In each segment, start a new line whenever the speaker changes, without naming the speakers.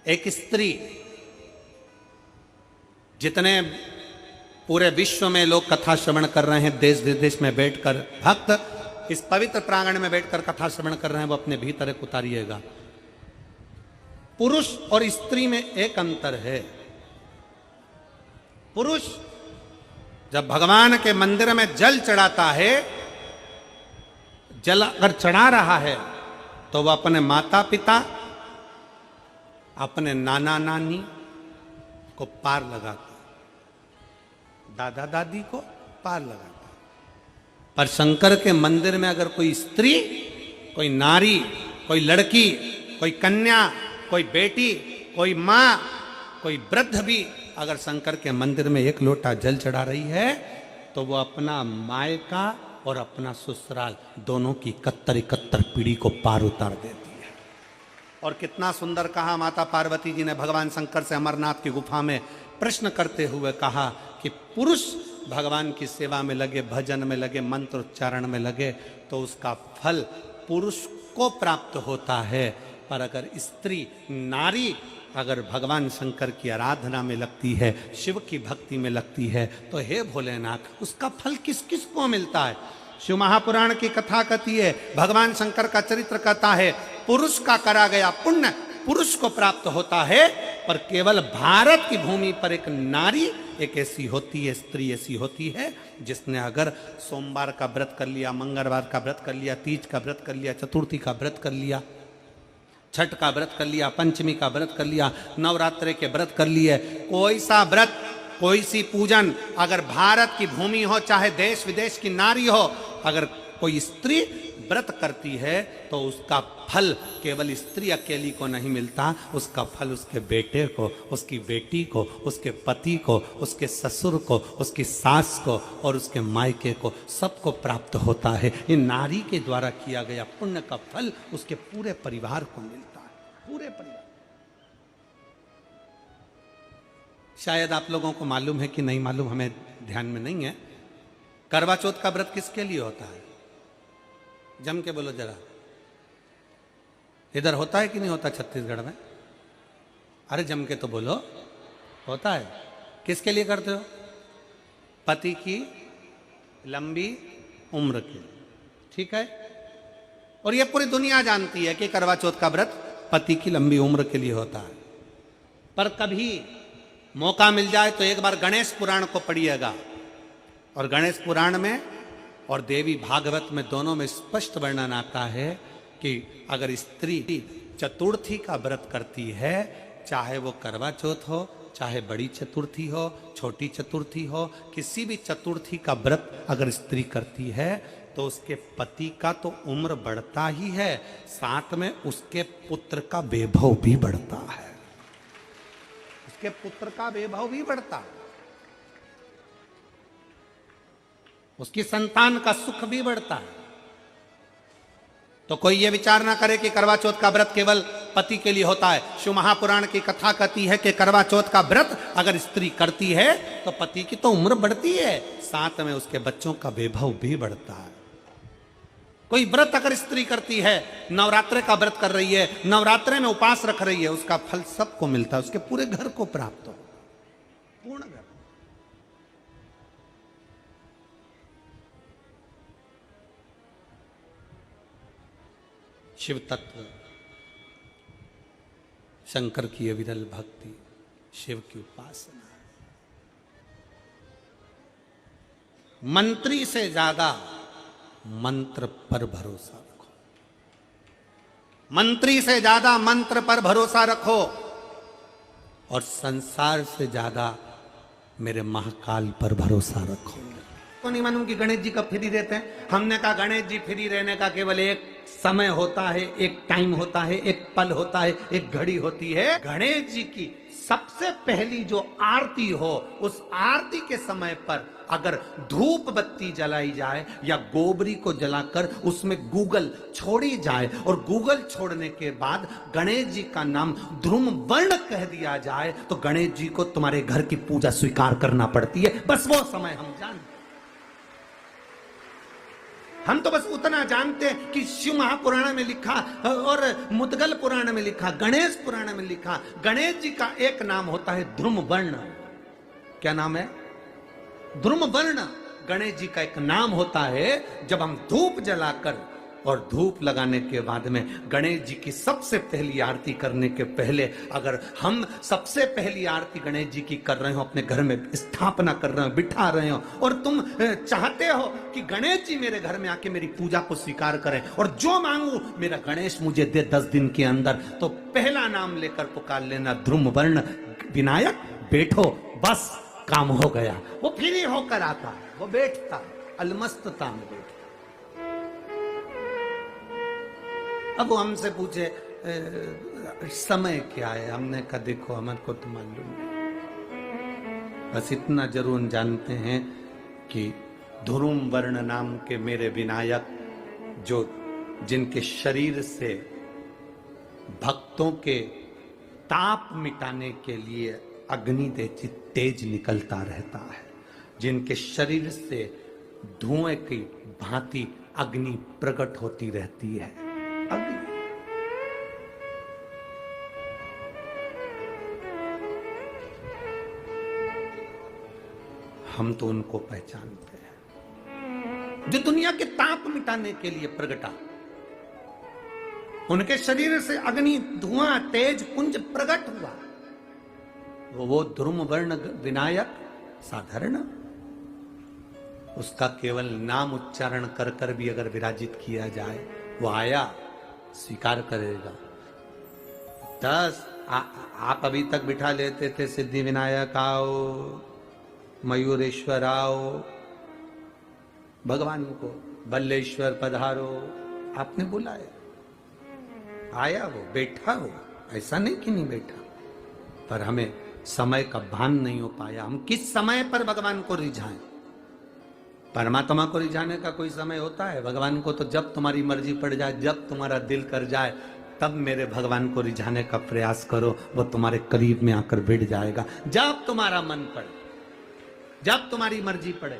एक स्त्री, जितने पूरे विश्व में लोग कथा श्रवण कर रहे हैं, देश विदेश में बैठकर भक्त इस पवित्र प्रांगण में बैठकर कथा श्रवण कर रहे हैं, वो अपने भीतर एक उतारिएगा। पुरुष और स्त्री में एक अंतर है। पुरुष जब भगवान के मंदिर में जल चढ़ाता है, जल अगर चढ़ा रहा है तो वह अपने माता पिता, अपने नाना नानी को पार लगाता, दादा दादी को पार लगाता। पर शंकर के मंदिर में अगर कोई स्त्री, कोई नारी, कोई लड़की, कोई कन्या, कोई बेटी, कोई मां, कोई वृद्ध भी अगर शंकर के मंदिर में एक लोटा जल चढ़ा रही है तो वो अपना मायका और अपना ससुराल दोनों की 71 पीढ़ी को पार उतार देती है। और कितना सुंदर कहा माता पार्वती जी ने भगवान शंकर से अमरनाथ की गुफा में प्रश्न करते हुए कहा कि पुरुष भगवान की सेवा में लगे, भजन में लगे, मंत्र उच्चारण में लगे तो उसका फल पुरुष को प्राप्त होता है, पर अगर स्त्री, नारी अगर भगवान शंकर की आराधना में लगती है, शिव की भक्ति में लगती है, तो हे भोलेनाथ उसका फल किस किस को मिलता है। शिव महापुराण की कथा कहती है, भगवान शंकर का चरित्र कहता है, पुरुष का करा गया पुण्य पुरुष को प्राप्त होता है, पर केवल भारत की भूमि पर एक नारी, एक ऐसी होती है, स्त्री ऐसी होती है जिसने अगर सोमवार का व्रत कर लिया, मंगलवार का व्रत कर लिया, तीज का व्रत कर लिया, चतुर्थी का व्रत कर लिया, छठ का व्रत कर लिया, पंचमी का व्रत कर लिया, नवरात्रे के व्रत कर लिए, कोई सा व्रत, कोई सी पूजन अगर भारत की भूमि हो, चाहे देश विदेश की नारी हो, अगर कोई स्त्री व्रत करती है तो उसका फल केवल स्त्री अकेली को नहीं मिलता, उसका फल उसके बेटे को, उसकी बेटी को, उसके पति को, उसके ससुर को, उसकी सास को और उसके मायके को, सबको प्राप्त होता है। ये नारी के द्वारा किया गया पुण्य का फल उसके पूरे परिवार को मिलता है, पूरे परिवार। शायद आप लोगों को मालूम है कि नहीं मालूम, हमें ध्यान में नहीं है, करवा चौथ का व्रत किसके लिए होता है? जम के बोलो जरा, इधर होता है कि नहीं होता छत्तीसगढ़ में? अरे जम के तो बोलो, होता है। किसके लिए करते हो? पति की लंबी उम्र के लिए, ठीक है। और ये पूरी दुनिया जानती है कि करवा चौथ का व्रत पति की लंबी उम्र के लिए होता है। पर कभी मौका मिल जाए तो एक बार गणेश पुराण को पढ़िएगा, और गणेश पुराण में और देवी भागवत में दोनों में स्पष्ट वर्णन आता है कि अगर स्त्री चतुर्थी का व्रत करती है, चाहे वो करवा चौथ हो, चाहे बड़ी चतुर्थी हो, छोटी चतुर्थी हो, किसी भी चतुर्थी का व्रत अगर स्त्री करती है तो उसके पति का तो उम्र बढ़ता ही है, साथ में उसके पुत्र का वैभव भी बढ़ता है, उसके पुत्र का वैभव भी बढ़ता है, उसकी संतान का सुख भी बढ़ता है। तो कोई ये विचार ना करे कि करवा चौथ का व्रत केवल पति के लिए होता है। शिव महापुराण की कथा कहती है कि करवा चौथ का व्रत अगर स्त्री करती है तो पति की तो उम्र बढ़ती है, साथ में उसके बच्चों का वैभव भी बढ़ता है। कोई व्रत अगर स्त्री करती है, नवरात्रे का व्रत कर रही है, नवरात्रे में उपास रख रही है, उसका फल सबको मिलता है, उसके पूरे घर को प्राप्त हो, पूर्ण घर। शिव तत्व, शंकर की अविरल भक्ति, शिव की उपासना। मंत्री से ज्यादा मंत्र पर भरोसा रखो, मंत्री से ज्यादा मंत्र पर भरोसा रखो, और संसार से ज्यादा मेरे महाकाल पर भरोसा रखो। तो नहीं मालूम कि गणेश जी कब फ्री रहते हैं? हमने कहा गणेश जी फ्री रहने का केवल एक समय होता है, एक टाइम होता है, एक पल होता है, एक घड़ी होती है। गणेश जी की सबसे पहली जो आरती हो, उस आरती के समय पर अगर धूप बत्ती जलाई जाए या गोबरी को जलाकर उसमें गूगल छोड़ी जाए, और गूगल छोड़ने के बाद गणेश जी का नाम ध्रुम वर्ण कह दिया जाए, तो गणेश जी को तुम्हारे घर की पूजा स्वीकार करना पड़ती है। बस वो समय हम जानते। हम तो बस उतना जानते हैं कि शिव महापुराण में लिखा और मुद्गल पुराण में लिखा, गणेश पुराण में लिखा, गणेश जी का एक नाम होता है ध्रुम वर्ण। क्या नाम है? ध्रुम वर्ण। गणेश जी का एक नाम होता है। जब हम धूप जलाकर और धूप लगाने के बाद में गणेश जी की सबसे पहली आरती करने के पहले अगर हम सबसे पहली आरती गणेश जी की कर रहे हो, अपने घर में स्थापना कर रहे हो, बिठा रहे हो, और तुम चाहते हो कि गणेश जी मेरे घर में आके मेरी पूजा को स्वीकार करें और जो मांगू मेरा गणेश मुझे दे 10 दिन के अंदर, तो पहला नाम लेकर पुकार लेना ध्रुम वर्ण विनायक, बैठो, बस काम हो गया। वो फ्री होकर आता, वो बैठता, अलमस्तता में बैठता। अब वो हमसे पूछे समय क्या है, हमने कहा देखो हमारे को तो मालूम नहीं, बस इतना जरूर जानते हैं कि ध्रुम वर्ण नाम के मेरे विनायक, जो जिनके शरीर से भक्तों के ताप मिटाने के लिए अग्नि तेज निकलता रहता है, जिनके शरीर से धुएं की भांति अग्नि प्रकट होती रहती है। अग्नि हम तो उनको पहचानते हैं जो दुनिया के ताप मिटाने के लिए प्रगटा। उनके शरीर से अग्नि धुआं तेज पुंज प्रकट हुआ। वो ध्रुम वर्ण विनायक साधारण, उसका केवल नाम उच्चारण कर कर भी अगर विराजित किया जाए, वो आया स्वीकार करेगा। 10 आप अभी तक बिठा लेते थे सिद्धि विनायक आओ, मयूरेश्वर आओ, भगवान को बल्लेश्वर पधारो, आपने बुलाया, आया, वो बैठा, वो ऐसा नहीं कि नहीं बैठा, पर हमें समय का भान नहीं हो पाया। हम किस समय पर भगवान को रिझाएं? परमात्मा को रिझाने का कोई समय होता है? भगवान को तो जब तुम्हारी मर्जी पड़ जाए, जब तुम्हारा दिल कर जाए, तब मेरे भगवान को रिझाने का प्रयास करो, वो तुम्हारे करीब में आकर बैठ जाएगा। जब तुम्हारा मन पड़े, जब तुम्हारी मर्जी पड़े।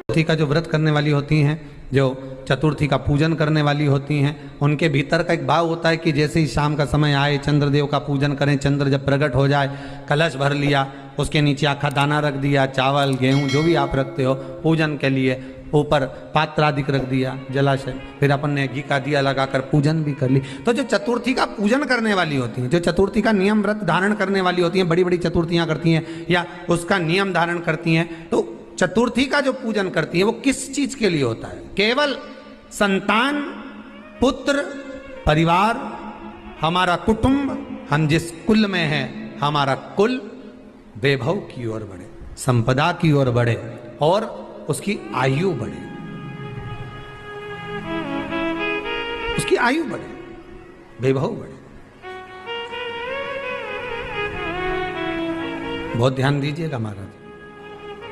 चतुर्थी का जो व्रत करने वाली होती हैं, जो चतुर्थी का पूजन करने वाली होती हैं, उनके भीतर का एक भाव होता है कि जैसे ही शाम का समय आए चंद्रदेव का पूजन करें। चंद्र जब प्रकट हो जाए, कलश भर लिया, उसके नीचे आखा दाना रख दिया, चावल गेहूं जो भी आप रखते हो पूजन के लिए, ऊपर पात्र आदि रख दिया, जलाशय, फिर अपन ने घी का दिया लगाकर पूजन भी कर ली। तो जो चतुर्थी का पूजन करने वाली होती हैं, जो चतुर्थी का नियम व्रत धारण करने वाली होती हैं, बड़ी बड़ी चतुर्थियां करती हैं या उसका नियम धारण करती हैं, तो चतुर्थी का जो पूजन करती है वो किस चीज के लिए होता है? केवल संतान, पुत्र, परिवार, हमारा कुटुंब, हम जिस कुल में हैं, हमारा कुल वैभव की ओर बढ़े, संपदा की ओर बढ़े और उसकी आयु बढ़े, उसकी आयु बढ़े, वैभव बढ़े। बहुत ध्यान दीजिएगा महाराज,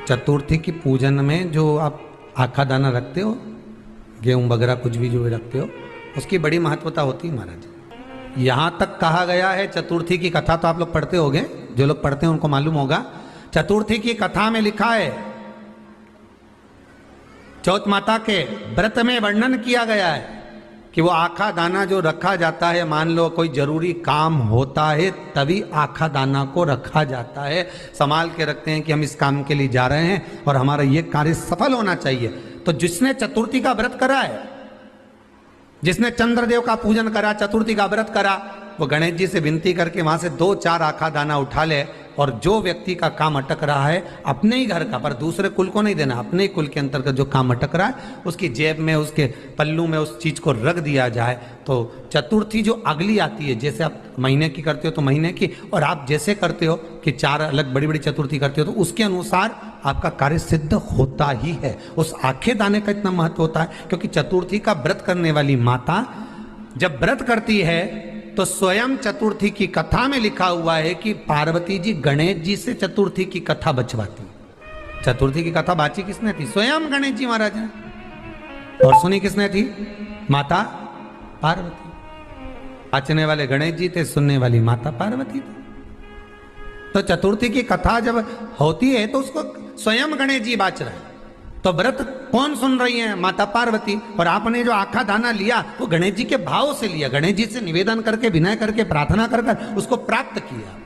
चतुर्थी की पूजन में जो आप आखा दाना रखते हो, गेहूं वगैरह कुछ भी जो भी रखते हो, उसकी बड़ी महत्वता होती है महाराज। यहां तक कहा गया है, चतुर्थी की कथा तो आप लोग पढ़ते होंगे, जो लोग पढ़ते हैं उनको मालूम होगा। चतुर्थी की कथा में लिखा है, चौथ माता के व्रत में वर्णन किया गया है कि वो आखा दाना जो रखा जाता है, मान लो कोई जरूरी काम होता है तभी आखा दाना को रखा जाता है, संभाल के रखते हैं कि हम इस काम के लिए जा रहे हैं और हमारा ये कार्य सफल होना चाहिए। तो जिसने चतुर्थी का व्रत करा है, जिसने चंद्रदेव का पूजन करा, चतुर्थी का व्रत करा, वो गणेश जी से विनती करके वहां से 2-4 आखा दाना उठा ले, और जो व्यक्ति का काम अटक रहा है अपने ही घर का, पर दूसरे कुल को नहीं देना, अपने ही कुल के अंतर्गत जो काम अटक रहा है उसकी जेब में, उसके पल्लू में उस चीज को रख दिया जाए। तो चतुर्थी जो अगली आती है, जैसे आप महीने की करते हो तो महीने की, और आप जैसे करते हो कि 4 अलग बड़ी बड़ी चतुर्थी करते हो, तो उसके अनुसार आपका कार्य सिद्ध होता ही है। उस आखे दाने का इतना महत्व होता है क्योंकि चतुर्थी का व्रत करने वाली माता जब व्रत करती है तो स्वयं चतुर्थी की कथा में लिखा हुआ है कि पार्वती जी गणेश जी से चतुर्थी की कथा बचवाती। चतुर्थी की कथा बाची किसने थी? स्वयं गणेश जी महाराज ने। और सुनी किसने थी? माता पार्वती। बाचने वाले गणेश जी थे, सुनने वाली माता पार्वती थी।
तो चतुर्थी की कथा जब होती है तो उसको स्वयं गणेश जी बाच रहे हैं। तो व्रत कौन सुन रही है? माता पार्वती। और आपने जो आखा दाना लिया वो गणेश जी के भाव से लिया, गणेश जी से निवेदन करके, विनय करके, प्रार्थना कर उसको प्राप्त किया।